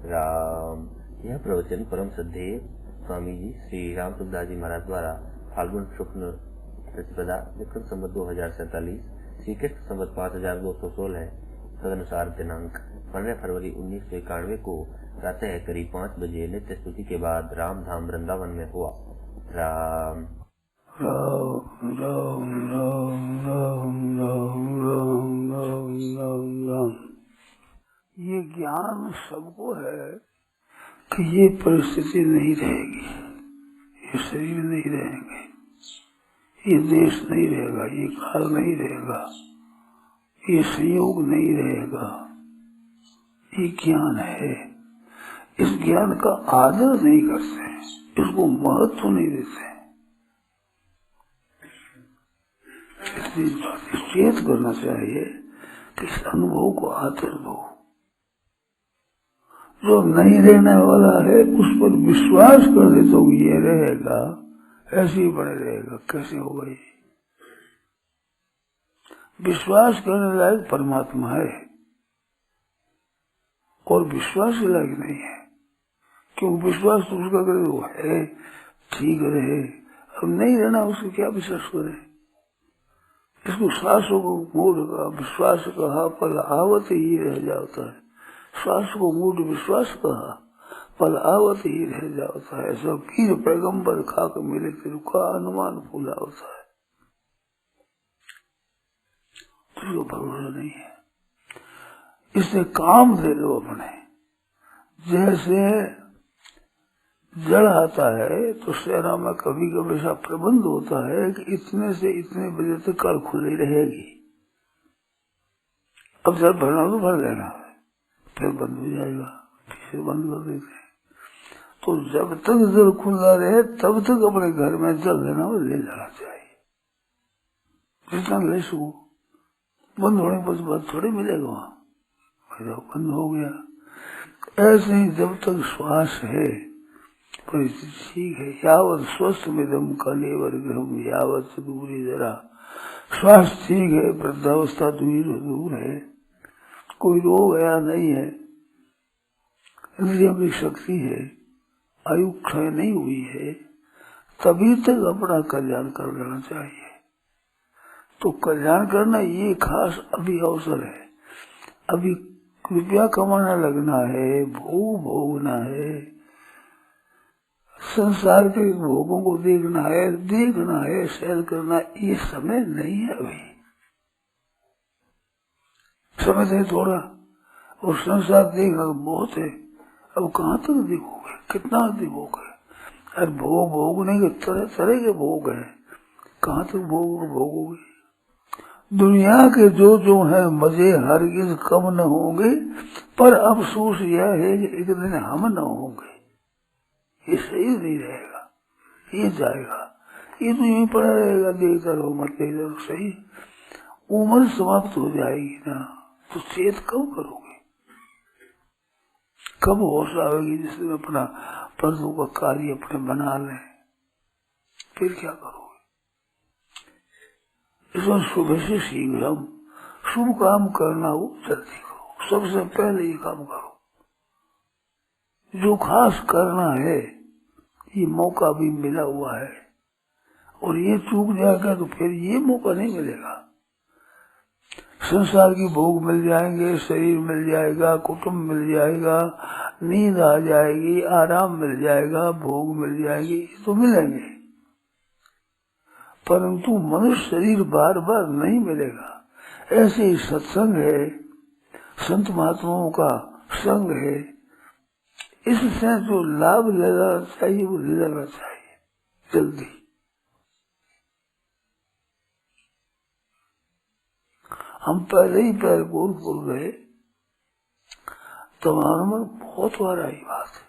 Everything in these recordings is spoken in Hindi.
राम। यह प्रवचन परम श्रद्धेय स्वामी जी श्री राम सुखदास जी महाराज द्वारा फाल्गुन शुक्ल प्रतिपदा विक्रम संवत 2047 श्री कृष्ण संवत 5216 तदनुसार दिनांक 15 फरवरी 1991 को प्रातः करीब 5 बजे नित्य स्तुति के बाद राम धाम वृंदावन में हुआ। राम राम राम राम राम राम राम राम राम राम। ये ज्ञान सबको है कि ये परिस्थिति नहीं रहेगी, ये शरीर नहीं रहेंगे, ये देश नहीं रहेगा, ये काल नहीं रहेगा, ये संयोग नहीं रहेगा। ये ज्ञान है। इस ज्ञान का आदर नहीं करते, इसको महत्व नहीं देते। इस बात चेत करना चाहिए कि इस अनुभव को आदर दो। जो नहीं रहने वाला है उस पर विश्वास कर दे तो ये रहेगा, ऐसे ही बने रहेगा। कैसे होगा ये? विश्वास करने लायक परमात्मा है और विश्वास के लायक नहीं है। क्यों? विश्वास तो उसका करे वो है, ठीक रहे। अब नहीं रहना उसको क्या विश्वास करे? इसको श्वासों को मूड का विश्वास कहा, पल आवत ही रह जाता है। श्वास को मूड विश्वास कहा, पल आवत ही रह जाता है। सब पीर पैगंबर खाक मिले फिर का अनुमान फूला होता है। तो भरोसा नहीं है। इससे काम दे लो अपने। जैसे जड़ आता है तो शहरा में कभी कभी ऐसा प्रबंध होता है कि इतने से इतने बजे तक कल खुली रहेगी। अब जब भरना तो भर देना है, फिर बंद हो जाएगा, फिर बंद कर देते हैं। तो जब तक जल खुला रहे तब तक अपने घर में जल लेना और ले जाना चाहिए, जितना ले सको। बंद होने पर बात थोड़ी मिलेगा वहां, बंद हो गया। ऐसे ही जब तक श्वास है परिस्थिति ठीक है। यावत स्वस्थ मिदम कलेवर ग्रहम यावत दूरी जरा। श्वास ठीक है, वृद्धावस्था दूर है, कोई रोग आया नहीं है, इंद्रियों की शक्ति है, आयु क्षय नहीं हुई है, तभी तक अपना कल्याण कर लेना चाहिए। तो कल्याण करना ये खास अभी अवसर है। अभी रुपया कमाना लगना है, भोग भोगना है, संसार के भोगों को देखना है, सैर करना, ये समय नहीं है। अभी समय है थोड़ा, और संसार देखना बहुत है। अब कहाँ तक देखोगे, कितना देखोगे? अरे भोग भोगने के तरह तरह के भोग है, कहाँ तक भोगोगे? दुनिया के जो है मजे हरगिज कम न होंगे, पर अफसोस यह है कि एक दिन हम न होंगे। ये सही नहीं रहेगा, ये जाएगा, ये तो यहीं पड़ा रहेगा, देखता रहो मत देखता रहो। सही उम्र समाप्त हो जाएगी ना, तो चेत कब करोगे? कब होश आवेगी जिसने अपना पर्दों का कार्य अपने बना ले? फिर क्या करोगे? इसमें सुबह से शीघ्र शुभ काम करना हो जल्दी करो। सबसे पहले ये काम करो जो खास करना है। ये मौका भी मिला हुआ है, और ये चूक जाएगा तो फिर ये मौका नहीं मिलेगा। संसार की भोग मिल जाएंगे, शरीर मिल जाएगा, कुटुंब मिल जाएगा, नींद आ जाएगी, आराम मिल जाएगा, भोग मिल जाएगी, ये तो मिलेंगे, परंतु मनुष्य शरीर बार बार नहीं मिलेगा। ऐसे ही सत्संग है, संत महात्माओं का संग है, इससे जो लाभ लेना चाहिए वो ले लेना चाहिए जल्दी। हम पहले ही पैर बोल गए, तो हमारे बहुत बार आई बात है,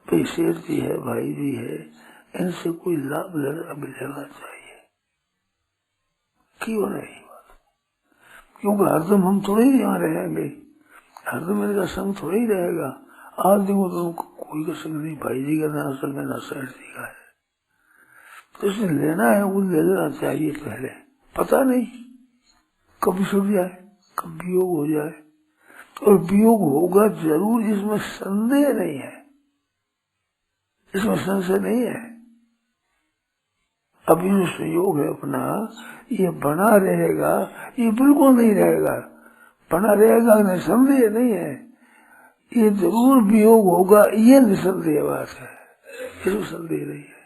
भाई शेर जी है, भाई जी है, इनसे कोई लाभ लेना चाहिए। क्यों नहीं बात? क्योंकि हरदम हम थोड़े ही यहाँ रहेंगे, हरदम इनका संग थोड़े ही रहेगा। आज देखो तो कोई का संग नहीं, भाई जी का ना संग है, ना सेठ जी का है। तो इसे लेना है वो ले लेना चाहिए पहले। पता नहीं कब छूट जाए, कब वियोग हो जाए, और वियोग होगा जरूर, इसमें संदेह नहीं है, इसमें संशय नहीं है। अभी जो संयोग है अपना, ये बना रहेगा, ये बिल्कुल नहीं रहेगा, बना रहेगा नहीं, संदेह नहीं है, ये जरूर वियोग होगा, ये निसंदेह बात है, इसमें संदेह नहीं है।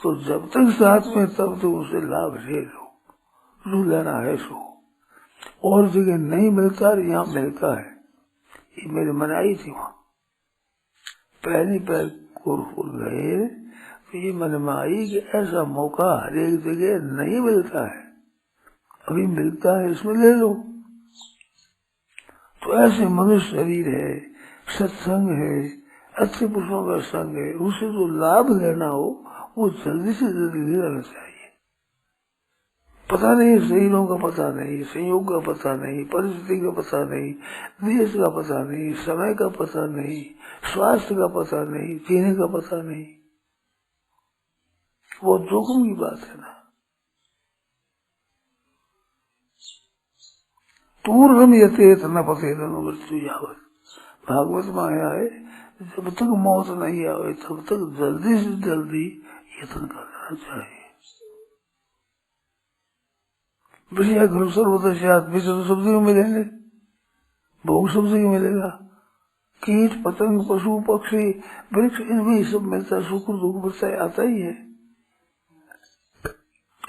तो जब तक साथ में तब तो उसे लाभ ले लो, जो लेना है सो, और जगह नहीं मिलता, यहाँ मिलता है। ये मेरी मनाई थी वहां, पहली पैर फूल गए तो ये मन में आई कि ऐसा मौका हर एक जगह नहीं मिलता है, अभी मिलता है, इसमें ले लो। तो ऐसे मनुष्य शरीर है, सत्संग है, अच्छे पुरुषों का संग है, उसे जो लाभ लेना हो वो जल्दी से जल्दी ले लेना चाहिए। पता नहीं, शरीरों का पता नहीं, संयोग का पता नहीं, परिस्थिति का पता नहीं, देश का पता नहीं, समय का पता नहीं, स्वास्थ्य का पता नहीं, जीने का पता नहीं, वो जोखिम की बात है ना। पूर्वम यतेत न पतेत मृत्यु यावत, भागवत में आया है, जब तक मौत नहीं आवे तब तक जल्दी से जल्दी यत्न करना चाहिए। बढ़िया घर सर्वदशात भी तो सब जगह मिलेंगे, भोग सब जगह मिलेगा, कीट पतंग पशु पक्षी वृक्ष इनमें सब मिलता है, सुख दुख बरसाए आता ही है,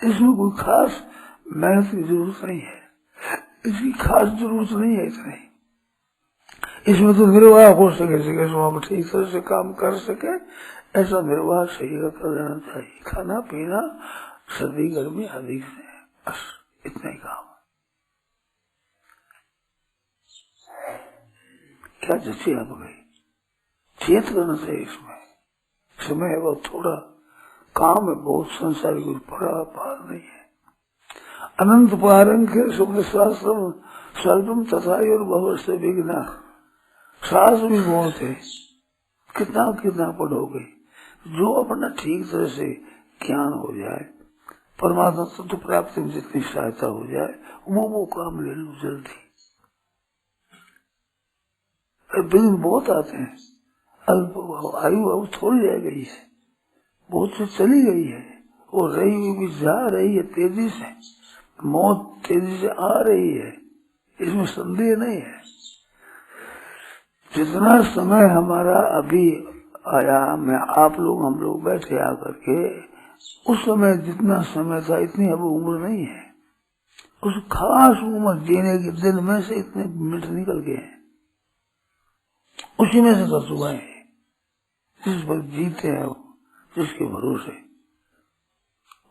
इसमें कोई खास मेहनत की जरूरत नहीं है, इसकी खास जरूरत नहीं है इतनी। इसमें तो निर्वाह हो सके वहां ठीक तरह से काम कर सके, ऐसा निर्वाह सही कर लेना चाहिए। खाना पीना सर्दी गर्मी आदि से बस इतना ही काम। क्या जैसे आप गई चेत करना चाहिए, इसमें समय है बहुत थोड़ा, काम है बहुत, संसार कुछ बड़ा पार नहीं है। अनंत पारंग सुख शास्त्र स्वल्पम तथा और भव से विघ्ना, शास्त्र भी बहुत है, कितना कितना पढ़ोगे, जो अपना ठीक तरह से ज्ञान हो जाए, परमात्मा तत्व प्राप्ति में जितनी सहायता हो जाए वो काम ले लो जल्दी। विघ्न बहुत आते हैं, अल्प आयु अब थोड़ी रह गई है, बहुत से चली गई है, वो रही हुई भी जा रही है तेजी से, मौत तेजी से आ रही है, इसमें संदेह नहीं है। जितना समय हमारा अभी आया, मैं आप लोग हम लोग बैठे आकर के, उस समय जितना समय था इतनी अब उम्र नहीं है, उस खास उम्र जीने के दिन में से इतने मिनट निकल गए हैं, उसी में से कर चुका है। जिस पर जीते हैं जिसके भरोसे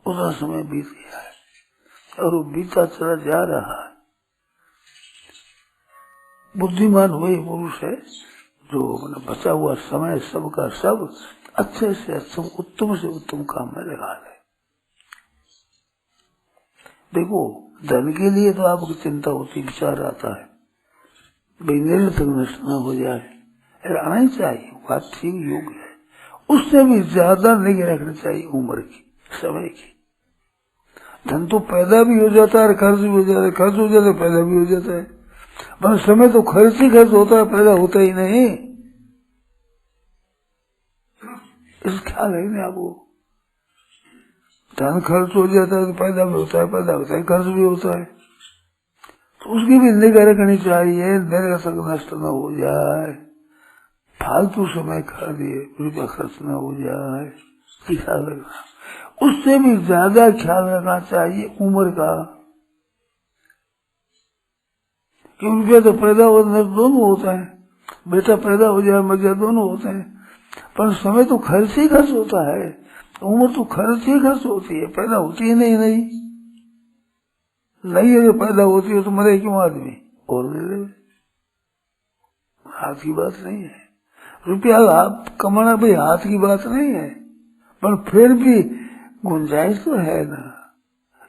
उतना समय बीत गया है और वो बीता चला जा रहा है। बुद्धिमान वही पुरुष है जो बचा हुआ समय सबका सब अच्छे से अच्छा उत्तम से उत्तम काम में लगा ले। देखो धन के लिए तो आपको चिंता होती, विचार आता है भाई निरर्थक नष्ट न हो जाए, आना ही चाहिए, बात ठीक योग्य है। उससे भी ज्यादा निगाह रखनी चाहिए उम्र की, समय की। धन तो पैदा भी हो जाता है, खर्च भी हो जाता है, खर्च हो जाता है पैदा भी हो जाता है, पर समय तो खर्च ही खर्च होता है, पैदा होता ही नहीं। इस ख्याल है ना आपको, धन खर्च हो जाता है तो पैदा भी होता है, पैदा होता है खर्च भी होता है, तो उसकी भी निगाह रखनी चाहिए, निरर्थक नष्ट न हो जाए, फालतू समय खा दिए रुपया खर्च न हो जाए, ख्याल रखना। उससे भी ज्यादा ख्याल रखना चाहिए उम्र का, क्योंकि रुपया तो पैदा हो दोनों होता है, बेटा पैदा हो जाए मर जाए दोनों होते हैं, पर समय तो खर्च ही खर्च होता है, उम्र तो खर्च ही खर्च होती है, पैदा होती ही नहीं है। जो पैदा होती है तो मरे क्यों आदमी, और ले ले, हाथ की बात नहीं है। रुपया कमाना भाई हाथ की बात नहीं है, पर फिर भी गुंजाइश तो है ना,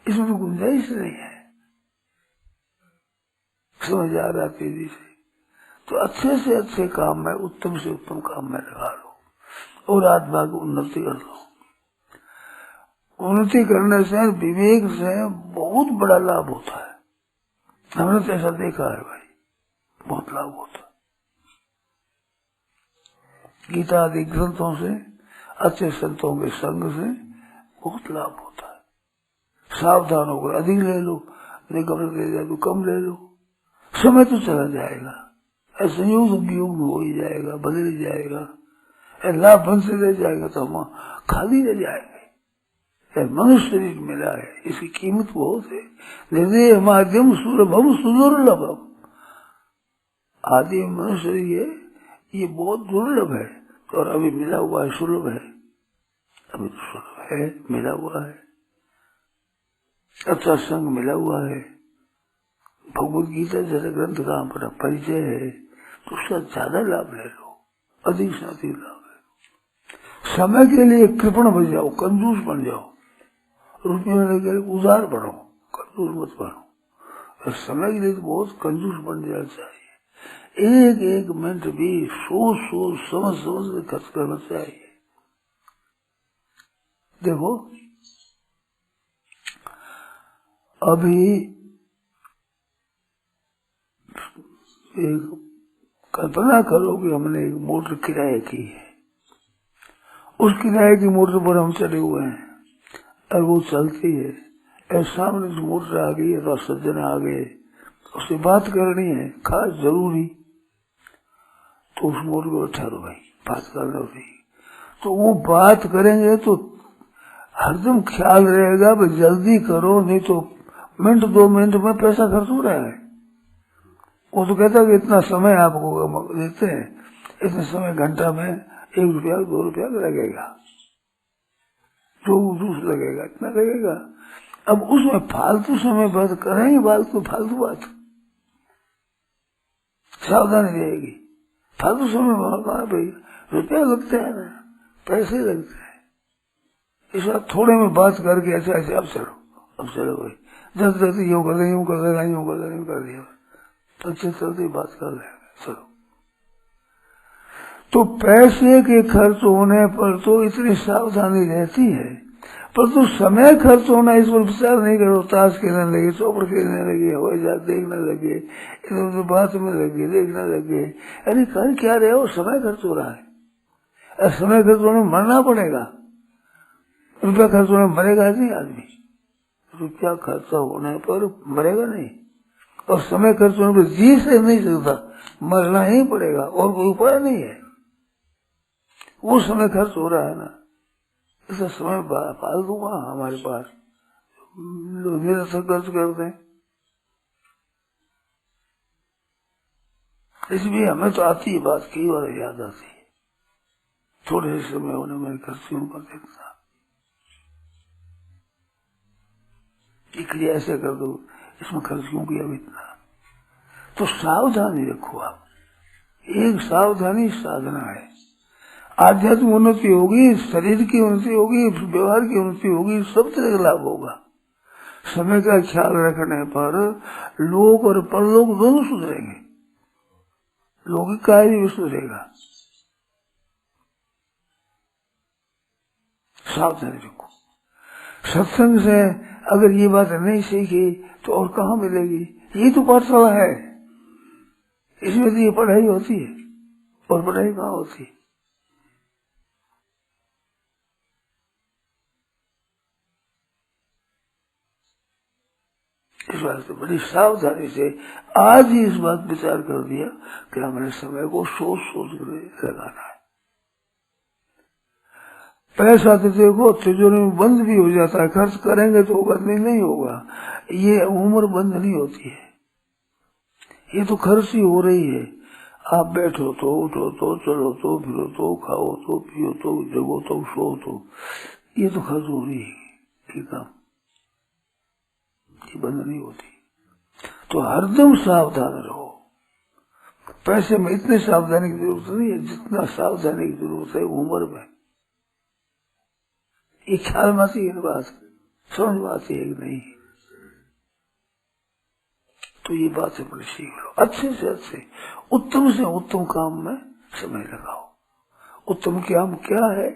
इसमें तो गुंजाइश नहीं है, समझ आ रहा तेजी से। तो अच्छे से अच्छे काम में, उत्तम से उत्तम काम में लगा लो और आत्मा की उन्नति कर लो। उन्नति करने से, विवेक से बहुत बड़ा लाभ होता है। हमने तो ऐसा देखा है भाई, बहुत लाभ होता है। गीता आदि ग्रंथों से, अच्छे संतों के संग से बहुत लाभ होता है। सावधान होकर अधिक ले लो, निगम ले जाए तो कम ले लो, समय तो चला जाएगा, संयोग वियोग हो ही जाएगा, बदल ही जाएगा, लाभ बन से ले जाएगा तो हम खाली रह जाएंगे। मनुष्य शरीर मिला है, इसकी कीमत बहुत है। निर्देह माध्यम सुलभम सुदुर्लभम, आदि मनुष्य शरीर है, ये बहुत दुर्लभ है और अभी मिला हुआ है, सुलभ है, अभी तो सुलभ है, मिला हुआ है, अच्छा संग मिला हुआ है, भगवत गीता जैसे ग्रंथ का हमारा परिचय है, तो उसका ज्यादा लाभ ले लो, अधिक से अधिक लाभ ले लो। समय के लिए कृपण बन जाओ, कंजूस बन जाओ, रुपये लेकर उदार बढ़ो, कंजूस मत बनो। समय के लिए तो बहुत कंजूस बन जाना चाहिए, एक एक मिनट भी सोच सोच समझ समझ के खर्च करना चाहिए। देखो अभी एक कल्पना करो कि हमने एक मोटर किराए की है, उस किराए की मोटर पर हम चले हुए हैं और वो चलती है, और सामने से मोटर आ गई है तो सज्जन आ गए, उससे बात करनी है खास जरूरी, तो उस मोटर को ठहरो भाई बात करना होती, तो वो बात करेंगे तो हरदम ख्याल रहेगा भाई जल्दी करो, नहीं तो मिनट 2 मिनट में पैसा खर्च हो रहा है। वो तो कहता है कि इतना समय आपको देते हैं, इतने समय घंटा में 1 रुपया 2 रुपया लगेगा, जो दूस लगेगा इतना लगेगा। अब उसमें फालतू समय बात करेंगे, फालतू बात, सावधानी रहेगी। फालतू समय कहा भाई, रुपया लगते हैं ना, पैसे लगते हैं, इस बात थोड़े में बात करके ऐसे ऐसे अब चलो भाई, जल्दी यूं कर दें, यूं कर देगा, यूं कर दें, यूं कर दिया, तो चलते बात कर लेंगे, चलो। तो पैसे के खर्च होने पर तो इतनी सावधानी रहती है, पर तो समय खर्च होना इस पर विचार नहीं करो। ताश खेलने लगे, चौपड़ खेलने लगे, हवाई जहाज देखने लगे, इधर उधर बात में लगे, देखने लगे, अरे कर क्या रहे हो, समय खर्च हो रहा है। समय खर्च होने में मरना पड़ेगा, रुपया खर्च होने में मरेगा नहीं आदमी, रुपया खर्चा होने पर मरेगा नहीं, और समय खर्च होने पर जी से नहीं सकता, मरना ही पड़ेगा, और कोई उपाय नहीं है। वो समय खर्च हो रहा है ना, इसका समय फालतू हमारे पास लोग निरर्थक खर्च करते हैं। इसलिए हमें तो आती है बात, कई बार याद आती है, थोड़े से समय होने में खर्च क्यों कर देता, क्रिया ऐसे कर दो, इसमें खर्च क्यों किया इतना। तो सावधानी रखो आप, एक सावधानी साधना है। आध्यात्मिक उन्नति होगी, शरीर की उन्नति होगी, व्यवहार की उन्नति होगी, सब तरह का लाभ होगा। समय का ख्याल रखने पर लोक और परलोक दोनों सुधरेंगे, लौकिक कार्य भी सुधरेगा। सावधानी रखो। सत्संग से अगर ये बात नहीं सीखी तो और कहाँ मिलेगी, ये तो पाठशाला है, इसमें तो ये पढ़ाई होती है, और पढ़ाई कहाँ होती है। इस बात से बड़ी सावधानी से आज ही इस बात विचार कर दिया कि हमारे समय को सोच सोच कर लगाना है। पैसा तो देखो तिजोरी में बंद भी हो जाता है, खर्च करेंगे तो होगा, नहीं होगा, ये उम्र बंद नहीं होती है, ये तो खर्च ही हो रही है। आप बैठो तो, उठो तो, चलो तो, फिरो तो, खाओ तो, पियो तो, जगो तो, सो तो, ये तो खर्च हो रही है, ठीक है, ये बंद नहीं होती। तो हरदम सावधान रहो। पैसे में इतनी सावधानी की जरूरत नहीं है जितना सावधानी की जरूरत है उम्र में। ये ख्याल में आती है बात, समझ में आती है कि नहीं, तो ये बात है बड़ी सीख लो, अच्छे से अच्छे उत्तम से उत्तम काम में समय लगाओ। उत्तम काम क्या है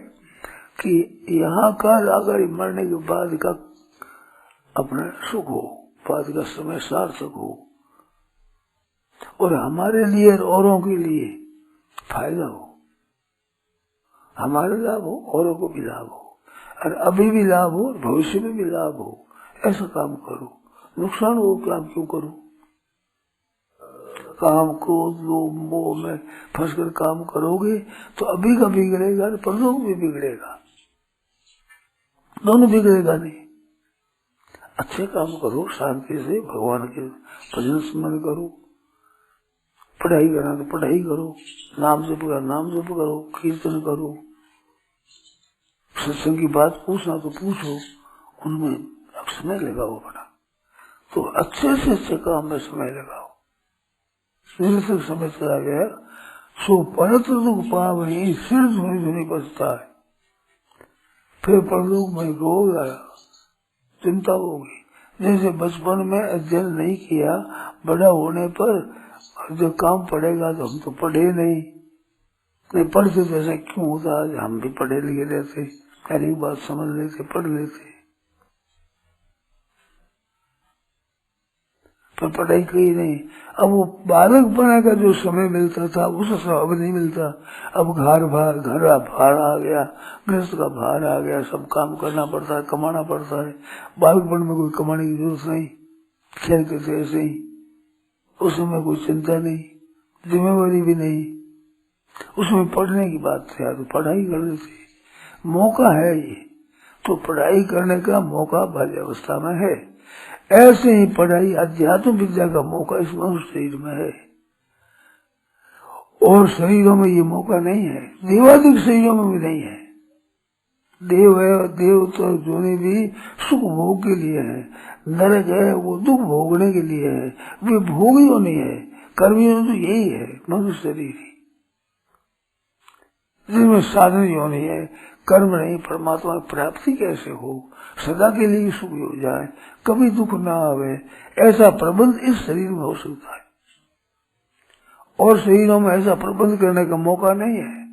कि यहाँ का अगर मरने के बाद का अपना सुख हो, बाद का समय सार्थक हो, और हमारे लिए और औरों के लिए फायदा हो। हमारे लाभ हो, औरों को भी लाभ हो, और अभी भी लाभ हो और भविष्य में भी लाभ हो, ऐसा काम करो। नुकसान हो काम क्यों करो? काम क्रोध लोभ मोह में फंसकर काम करोगे तो अभी का बिगड़ेगा, परलोक भी बिगड़ेगा, दोनों बिगड़ेगा नहीं। अच्छे काम करो, शांति से भगवान के भजन स्मरण करो, पढ़ाई करना तो पढ़ाई करो, नाम जप करना नाम जप करो, कीर्तन करो, सत्संग की बात पूछना तो पूछो, उनमें अब समय लगाओ अपना। तो अच्छे से अच्छे काम में समय लगाओ। निरर्थक समय चला गया सो परत दुख पावही, सिर धुनी धुनी बचता है। फिर परलोक में रोग आया, चिंता होगी। जैसे बचपन में अध्ययन नहीं किया, बड़ा होने पर जब काम पड़ेगा तो हम तो पढ़े नहीं पढ़ते तो ऐसा क्यों होता है? हम भी पढ़े लिखे रहते, हर एक बात समझ लेते, पढ़ लेते, पर पढ़ाई कही नहीं। अब वो बालक बना का जो समय मिलता था उस समय अब नहीं मिलता। अब घर भार आ गया, गृहस्थ का भार आ गया, सब काम करना पड़ता है, कमाना पड़ता है। बालकपन में कोई कमाने की जरूरत नहीं, खेलते थे ऐसे ही, उस समय कोई चिंता नहीं, जिम्मेवारी भी नहीं, उसमें पढ़ने की बात थी तो पढ़ाई करनी थी। मौका है ये, तो पढ़ाई करने का मौका बाल्यावस्था में है। ऐसे ही पढ़ाई अध्यात्म विद्या का मौका इस मनुष्य शरीर में है, और शरीरों में ये मौका नहीं है, देवादिक शरीरों में भी नहीं है। देव है, देव तो जोने भी सुख भोग के लिए है, नरक है वो दुख भोगने के लिए है, वे भोगियों नहीं है, कर्मियों तो यही है मनुष्य शरीर ही, जिसमें साधन योनि है, कर्म नहीं। परमात्मा की प्राप्ति कैसे हो, सदा के लिए सुख हो जाए, कभी दुख ना आवे, ऐसा प्रबंध इस शरीर में हो सकता है, और शरीरों में ऐसा प्रबंध करने का मौका नहीं है।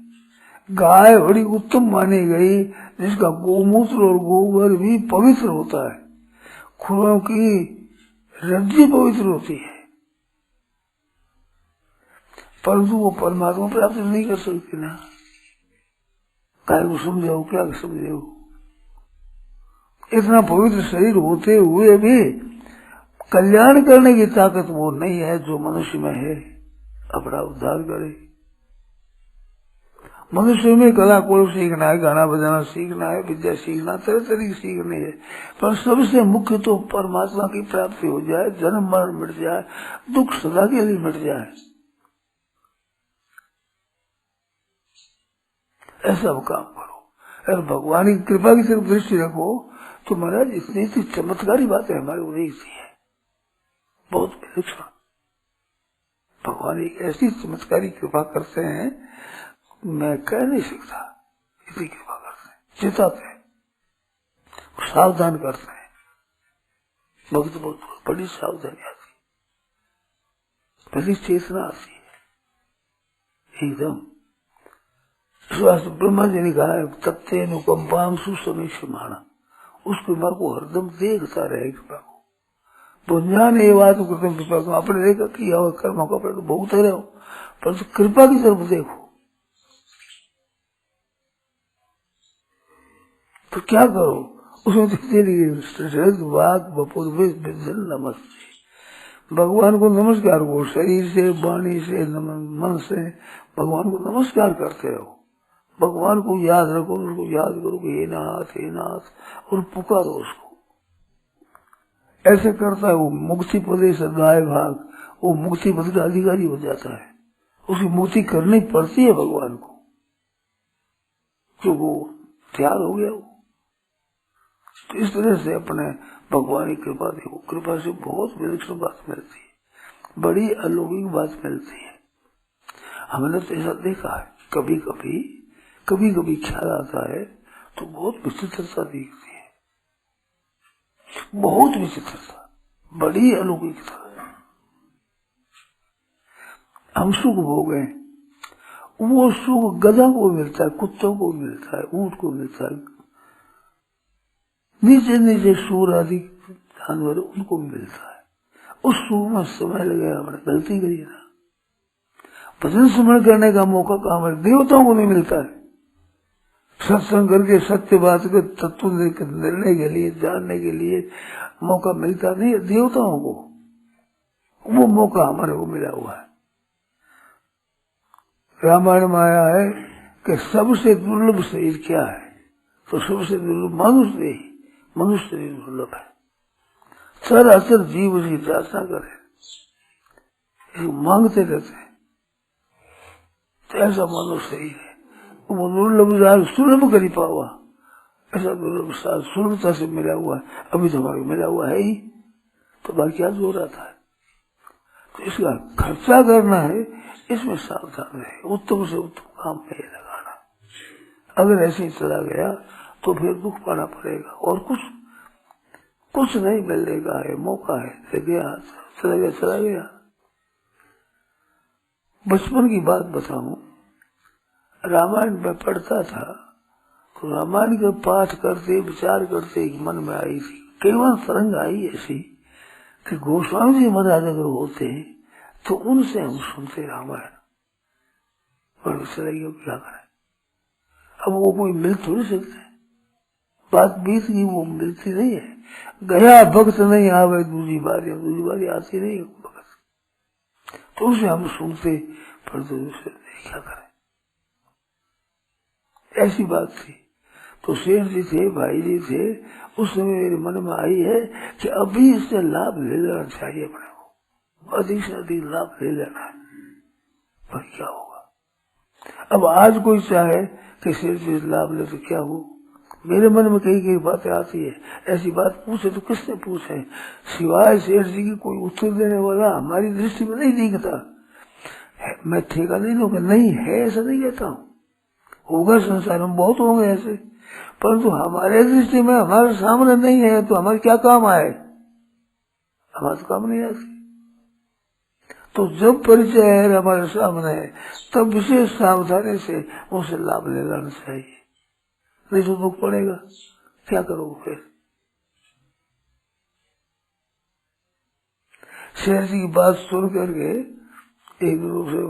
गाय बड़ी उत्तम मानी गई, जिसका गोमूत्र और गोबर भी पवित्र होता है, खुरों की रज्जु पवित्र होती है, परंतु वो परमात्मा प्राप्त नहीं कर सकती ना। गाय को समझाओ, क्या समझाओ? इतना पवित्र शरीर होते हुए भी कल्याण करने की ताकत वो नहीं है जो मनुष्य में है। अपना उद्धार करे। मनुष्य में कला कोल सीखना है, गाना बजाना सीखना है, विद्या सीखना, तरह तरह की सीखनी है, पर सबसे मुख्य तो परमात्मा की प्राप्ति हो जाए, जन्म मरण मिट जाए, दुख सदा के लिए मिट जाए, ऐसा काम करो। अगर भगवान की कृपा की तरफ दृष्टि रखो तो महाराज इतनी चमत्कारी बातें हमारे उन्हीं की है, बहुत विलक्षण। भगवान एक ऐसी चमत्कारी कृपा करते हैं, मैं कह नहीं सकता, इतनी कृपा करते हैं, चेताते हैं, सावधान करते हैं। भक्त बहुत बड़ी सावधानी आती है, बड़ी चेतना आती है एकदम। ब्रह्मा जी ने कहा है, तत्ते अनुकंपाम सुसमीक्षमाणा, उस कृपा को हरदम देखता रहे कृपा को। बुझान ये बात कृपा को अपने देखा किया हुआ कर्मों को अपने भोगते रहो, पर कृपा की तरफ देखो। तो क्या करो उसमें? नमस्ते, भगवान को नमस्कार करो, शरीर से, वाणी से, मन से भगवान को नमस्कार करते रहो। भगवान को याद रखो, उसको याद करो कि हे नाथ, और पुकारो उसको। ऐसे करता है वो मुक्ति पदे सदाय भाग, वो मुक्ति पद का अधिकारी हो जाता है। उसकी मुक्ति करनी पड़ती है भगवान को, क्योंकि वो तैयार हो गया वो। तो इस तरह से अपने भगवान की कृपा देखो, कृपा से बहुत विलक्षण बात मिलती है, बड़ी अलौकिक बात मिलती है। हमने तो ऐसा देखा है, कभी कभी ख्याल आता है तो बहुत विचित्रता दिखती है, बहुत विचित्रता, बड़ी अलौकिकता। हम सुख भोगे, वो सुख गधा को मिलता है, कुत्तों को मिलता है, ऊंट को मिलता है, नीचे सूर आदि जानवर उनको मिलता है। उस सुख में समय लगेगा, हमने गलती करी ना। भजन स्मरण करने का मौका कहाँ है? देवताओं को नहीं मिलता है, सत्संग करके सत्य बात के तत्व निर्णय के लिए जानने के लिए मौका मिलता नहीं है देवताओं को। वो मौका हमारे को मिला हुआ है। रामायण में आया है कि सबसे दुर्लभ शरीर क्या है, तो सबसे दुर्लभ मनुष्य शरीर दुर्लभ है। चराचर जीव उसकी प्रार्थना करे, मांगते रहते हैं, तो ऐसा मनुष्य शरीर है। वो दुर्लभ सुलभ करी पावा, ऐसा दुर्लभ सुलभता से मिला हुआ है। अभी तो हमारे मिला हुआ है ही, तो बाकी क्या जोर आता है। तो इसका खर्चा करना है, इसमें सावधान रहे, उत्तम से उत्तम काम में लगाना। अगर ऐसे ही चला गया तो फिर दुख पाना पड़ेगा, और कुछ नहीं मिलने का है, मौका है, चला गया। बचपन की बात बताऊं, रामायण में पढ़ता था तो रामायण के पाठ करते विचार करते मन में आई थी, कई बार तरंग आई ऐसी कि गोस्वामी जी महाराज अगर होते तो उनसे हम सुनते रामायण, और चलेगी क्या करें। अब वो कोई मिल थोड़ी सकते, बात बीत गई, वो मिलती नहीं है। गया भक्त नहीं आवे दूसरी बारी आती नहीं है भक्त, तो उसे हम सुनते पर दूसरे क्या करें। ऐसी बात थी। तो शेर जी थे, भाई जी थे, उस समय मेरे मन में आई है कि अभी इससे लाभ ले लेना चाहिए अपने को, अधिक से अधिक लाभ ले लेना है, पर क्या होगा। अब आज कोई चाहे कि शेर जी लाभ ले तो क्या हो, मेरे मन में कई बातें आती है। ऐसी बात पूछे तो किससे पूछे, सिवाय शेर जी की कोई उत्तर देने वाला हमारी दृष्टि में नहीं दिखता। मैं ठेका नहीं लूंगा, नहीं है ऐसा नहीं कहता हूँ, होगा संसार में बहुत होंगे ऐसे, परंतु हमारे दृष्टि में हमारे सामने नहीं है तो हमारे क्या काम आए, हमारे तो काम नहीं आते। तो जब परिचय है हमारे सामने है तब विशेष सावधानी से उसे लाभ ले लेना चाहिए, नहीं तो दुख पड़ेगा, क्या करोगे फिर। शेर जी की बात सुन करके एक दूसरे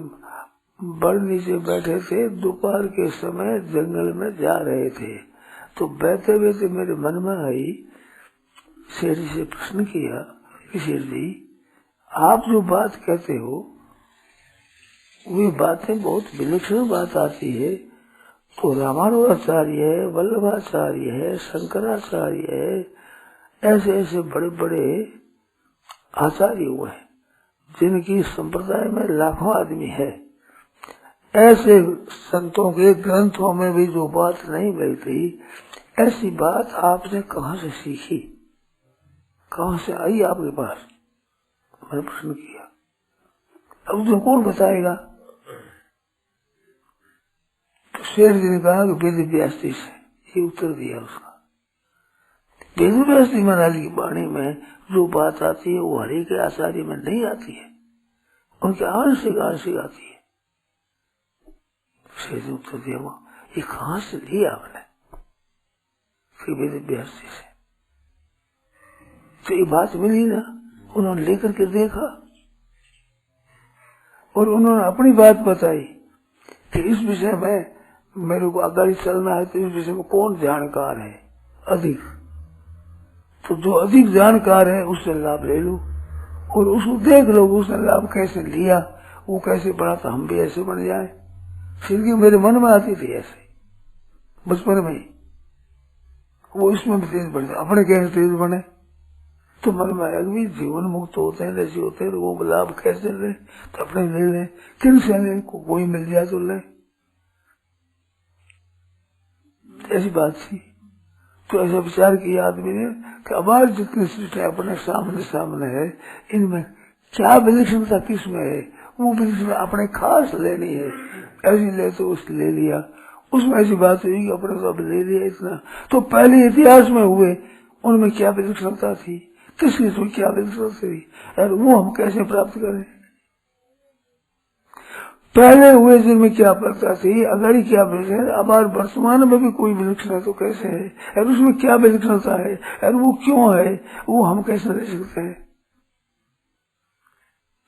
बड़ नीचे बैठे थे, दोपहर के समय जंगल में जा रहे थे, तो बैठे बैठे मेरे मन में आई, शेर जी से प्रश्न किया कि शेर जी आप जो बात कहते हो वे बातें बहुत विलक्षण बात आती है, तो रामानुजाचार्य है, वल्लभाचार्य है, शंकराचार्य है, ऐसे ऐसे बड़े बड़े आचार्य हुए हैं जिनकी संप्रदाय में लाखों आदमी है। ऐसे संतों के ग्रंथों में भी जो बात नहीं मिलती, ऐसी बात आपने कहाँ से सीखी, कहाँ से आई आपके पास, मैंने प्रश्न किया। अब तो कौन बताएगा। तो शेर जी ने कहा कि वेद व्यास जी से, ये उत्तर दिया उसका। वेद व्यास जी महाराज की वाणी में जो बात आती है वो हरि के आचार्य में नहीं आती है, उनके आंशिक आती है। शेर जी उत्तर दिया, ये कहाँ से लिया आपने, फिर वेद व्यास जी से। तो ये बात मिली ना, उन्होंने लेकर के देखा और उन्होंने अपनी बात बताई कि इस विषय में मेरे को आगे चलना है, तो इस विषय में कौन जानकार है अधिक, तो जो अधिक जानकार है उससे लाभ ले लो और उसको देख लो उसने लाभ कैसे लिया, वो कैसे बढ़ा, तो हम भी ऐसे बन जाए। सिद्धि मेरे मन में आती थी ऐसे बचपन में, वो इसमें भी तेज बढ़ जाए, अपने कैसे तेज बने। तो मन में आया भी जीवन मुक्त होते हैं, ऐसे होते हैं, वो लाभ कैसे ले, तो अपने ले लें, किन से ले, कोई मिल जाए तो ले, ऐसी बात थी। तो ऐसा विचार किया आदमी ने कि हमारी जितनी सृष्टि अपने सामने है, इनमें क्या विलक्षणता किसमें है, वो विलक्षणता अपने खास लेनी है, ऐसी ले तो उसने ले लिया। उसमें ऐसी बात हुई कि अपने को अब ले लिया इतना, तो पहले इतिहास में हुए उनमें क्या विलक्षणता थी, किसकी तो क्या विलक्षणता थी, और वो हम कैसे प्राप्त करें। पहले हुए जिनमें क्या पड़ता थी, अगर क्या विलक्षण, अब वर्तमान में भी कोई विलक्षण तो कैसे है, और उसमें क्या विलक्षणता है, और वो क्यों है, वो हम कैसे ले सकते हैं।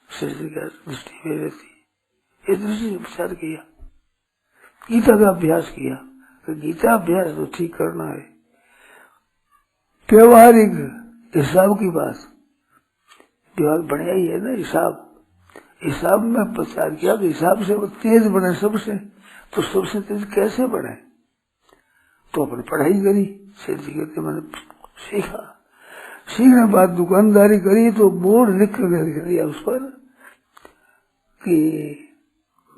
दृष्टि में रहती, इस दृष्टि से विचार किया, गीता का अभ्यास किया गीता अभ्यास तो ठीक करना है। व्यवहारिक हिसाब की बात, व्यवहार बढ़िया ही है ना। हिसाब में प्रचार किया कि हिसाब से वो तेज बने सबसे, तो सबसे तेज कैसे बने? तो अपनी पढ़ाई करी, सेठ जी कहते मैंने सीखा। सीखने बाद दुकानदारी करी तो बोर्ड लिख कर दिया उस पर कि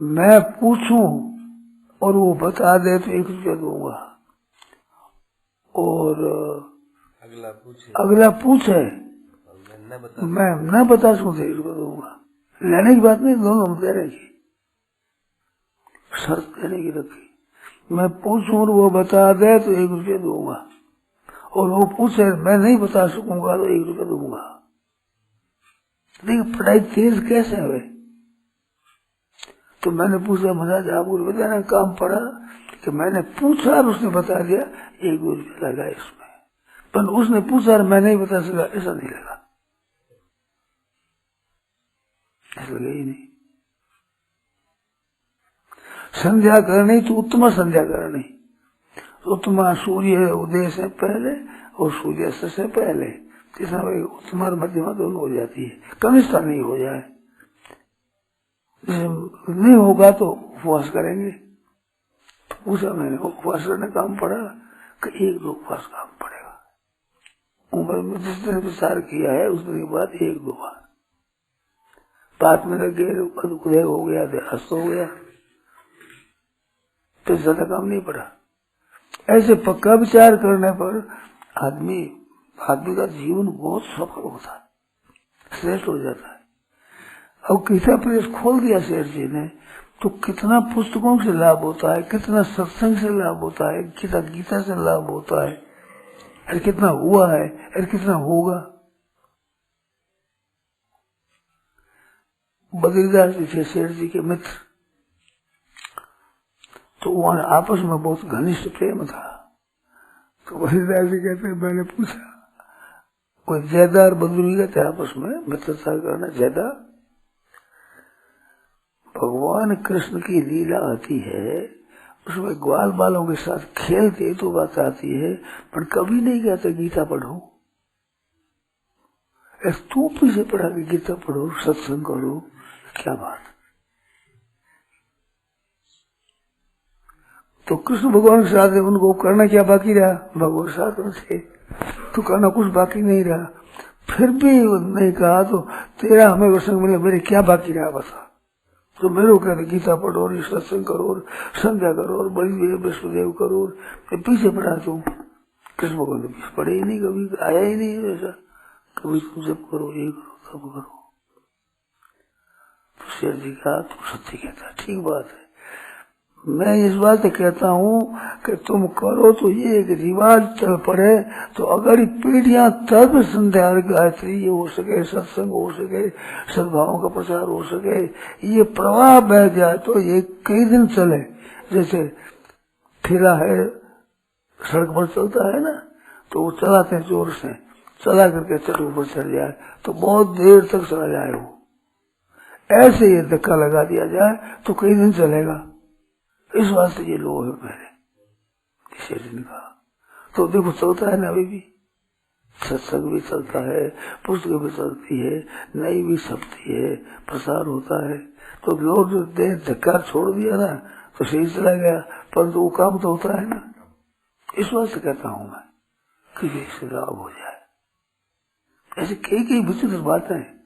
मैं पूछूं और वो बता दे तो 1 रुपया दूंगा, और अगला पूछे मैं न बता सकूं तो 1 रुपया दूंगा। लेने की बात नहीं, दोनों देने की शर्त देने की रखी। मैं पूछूं और वो बता दे तो 1 रुपया दूंगा, और वो पूछे मैं नहीं बता सकूंगा तो 1 रुपया दूंगा। देखिए पढ़ाई तेज कैसे है। तो मैंने पूछा महाराज आपको बताना काम पड़ा कि मैंने पूछा और उसने बता दिया, 1 रुपया लगा इसमें, पर उसने पूछा और मैं नहीं बता सका, ऐसा नहीं लगा, ऐसा लगा ही नहीं। संध्या करनी तो उत्तम संध्या करनी, उत्तमा सूर्य उदय से पहले और सूर्यास्त से पहले, तीसरा उत्तम और मध्यमा दोनों हो जाती है, कनिष्ठ नहीं हो जाए। नहीं होगा तो उपवास करेंगे। पूछा मैंने उपवास करने काम पड़ा कि 1-2 उपवास काम पड़ेगा। उम्र में जिस दिन विचार किया है उस दिन के बाद 1-2 बार बात में लगे, उदय हो गया, अस्त हो गया, तो ज्यादा काम नहीं पड़ा। ऐसे पक्का विचार करने पर आदमी का जीवन बहुत सफल होता है, श्रेष्ठ हो जाता है। अब गीता प्रेस खोल दिया सेठ जी ने, तो कितना पुस्तकों से लाभ होता है, कितना सत्संग से लाभ होता है, कितना गीता से लाभ होता है, और कितना हुआ है और कितना होगा। बद्रीदास जी थे सेठ जी के मित्र, तो वहां आपस में बहुत घनिष्ठ प्रेम था। तो बद्रीदास जी कहते मैंने पूछा, कोई जयदा और बद्री कहते आपस में मित्रता करना। जयदा भगवान कृष्ण की लीला आती है, उसमें ग्वाल बालों के साथ खेलते तो बात आती है, पर कभी नहीं कहते गीता पढ़ो। तू पीछे पढ़ा के गीता पढ़ो, सत्संग करो, क्या बात। तो कृष्ण भगवान के साथ उनको करना क्या बाकी रहा, भगवान साथ थे तो करना कुछ बाकी नहीं रहा। फिर भी नहीं कहा तो तेरा हमें प्रसंग मिले, मेरे क्या बाकी रहा बता। तो मेरे को कहते गीता पढ़ो और सत्संग करो और संध्या करो और बलिदेव विष्णुदेव करो, पीछे पढ़ा तुम। कृष्ण भगवान तो पीछे पढ़े ही नहीं, कभी आया ही नहीं वैसा, कभी तुम जब करो ये करो तब करो। तो शेर जी कहा तुम सत्य कहता, ठीक बात है। मैं इस बात से कहता हूँ कि तुम करो तो ये एक रिवाज चल पड़े, तो अगर पीढ़ियां तब संध्या गायत्री ये हो सके, सत्संग हो सके, सद्भावों का प्रचार हो सके, ये प्रवाह बह जाए तो ये कई दिन चले। जैसे ठेला है सड़क पर चलता है ना, तो वो चलाते हैं जोर से, चला करके चटों पर चढ़ जाए तो बहुत देर तक चला जाए। वो ऐसे ये धक्का लगा दिया जाए तो कई दिन चलेगा। इस वास्ते ये लोग है मेरे शेर ने कहा। तो देखो चलता है ना, अभी भी सत्संग भी चलता है, पुस्तक भी चलती है, नई भी छपती है, प्रसार होता है। तो लोग जो धक्का छोड़ दिया ना तो सही चला गया, परंतु वो काम तो होता है ना। इस वास्ते कहता हूं मैं कि इससे लाभ हो जाए। ऐसे कई विचित्र बातें